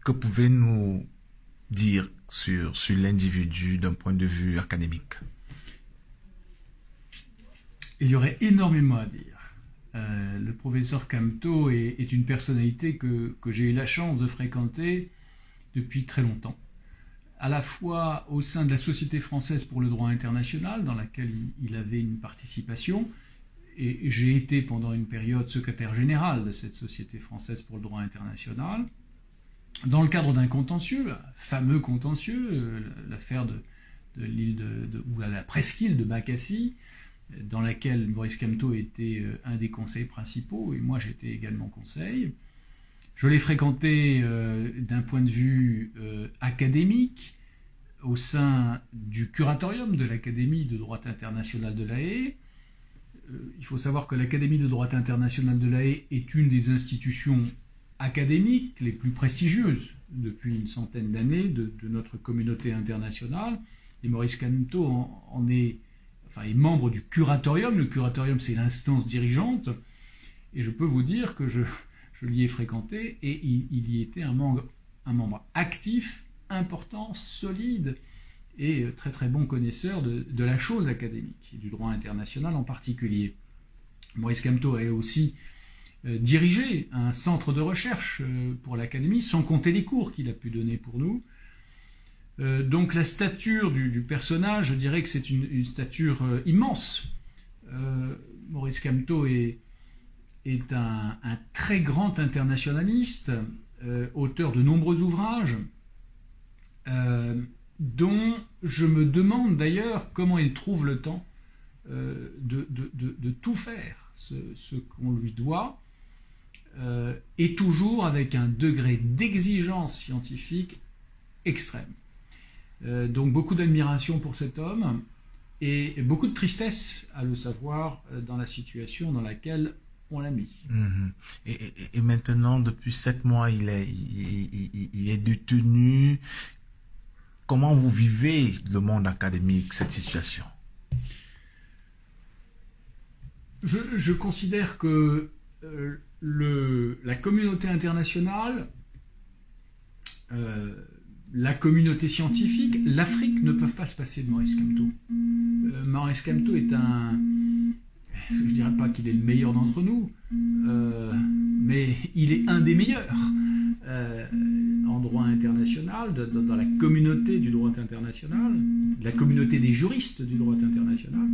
Que pouvez-nous dire sur l'individu d'un point de vue académique? Il y aurait énormément à dire. Le professeur Camteau est une personnalité que j'ai eu la chance de fréquenter depuis très longtemps, à la fois au sein de la Société française pour le droit international, dans laquelle il avait une participation, et j'ai été pendant une période secrétaire général de cette Société française pour le droit international, dans le cadre d'un contentieux, un fameux contentieux, l'affaire de l'île ou la presqu'île de Makassi, dans laquelle Maurice Camteau était un des conseils principaux, et moi j'étais également conseil. Je l'ai fréquenté d'un point de vue académique, au sein du curatorium de l'Académie de droit international de La Haye. Il faut savoir que l'Académie de droit international de La Haye est une des institutions académiques les plus prestigieuses depuis une centaine d'années de notre communauté internationale. Et Maurice Camteau est membre du curatorium. Le curatorium, c'est l'instance dirigeante. Et je peux vous dire que je l'y ai fréquenté et il y était un membre actif, important, solide et très très bon connaisseur de la chose académique et du droit international en particulier. Maurice Camteau a aussi dirigé un centre de recherche pour l'Académie, sans compter les cours qu'il a pu donner pour nous. Donc la stature du personnage, je dirais que c'est une stature immense. Maurice Camteau est un très grand internationaliste, auteur de nombreux ouvrages, dont je me demande d'ailleurs comment il trouve le temps de tout faire, ce qu'on lui doit, et toujours avec un degré d'exigence scientifique extrême. Donc beaucoup d'admiration pour cet homme et beaucoup de tristesse à le savoir dans la situation dans laquelle on l'a mis. Et maintenant, depuis 7 mois, il est détenu. Comment vous vivez le monde académique, cette situation? Je considère que la communauté internationale, la communauté scientifique, l'Afrique ne peuvent pas se passer de Maurice Camteau. Maurice Camteau est je ne dirais pas qu'il est le meilleur d'entre nous, mais il est un des meilleurs en droit international, dans la communauté du droit international, la communauté des juristes du droit international.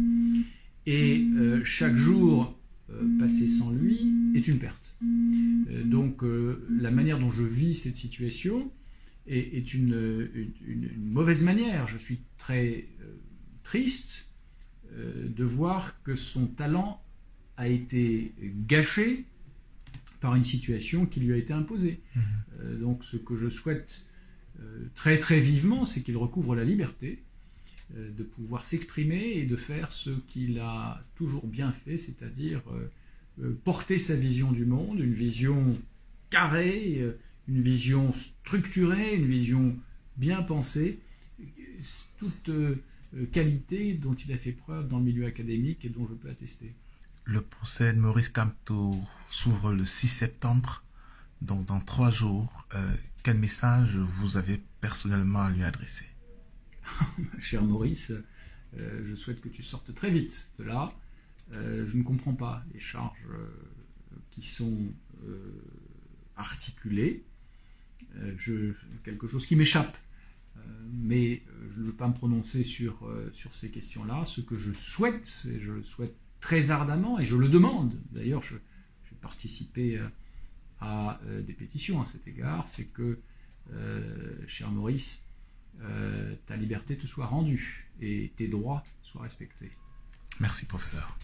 Et chaque jour passé sans lui est une perte. Donc la manière dont je vis cette situation est une mauvaise manière. Je suis très triste de voir que son talent a été gâché par une situation qui lui a été imposée. Donc ce que je souhaite très très vivement, c'est qu'il recouvre la liberté de pouvoir s'exprimer et de faire ce qu'il a toujours bien fait, c'est-à-dire porter sa vision du monde, une vision carrée, une vision structurée, une vision bien pensée, toute qualité dont il a fait preuve dans le milieu académique et dont je peux attester. Le procès de Maurice Camteau s'ouvre le 6 septembre, donc dans 3 jours. Quel message vous avez personnellement à lui adresser? Cher Maurice, je souhaite que tu sortes très vite de là. Je ne comprends pas les charges qui sont articulées. Quelque chose qui m'échappe. Mais je ne veux pas me prononcer sur ces questions-là. Ce que je souhaite, et je le souhaite très ardemment, et je le demande, d'ailleurs j'ai participé à des pétitions à cet égard, c'est que, cher Maurice, ta liberté te soit rendue et tes droits soient respectés. Merci, professeur.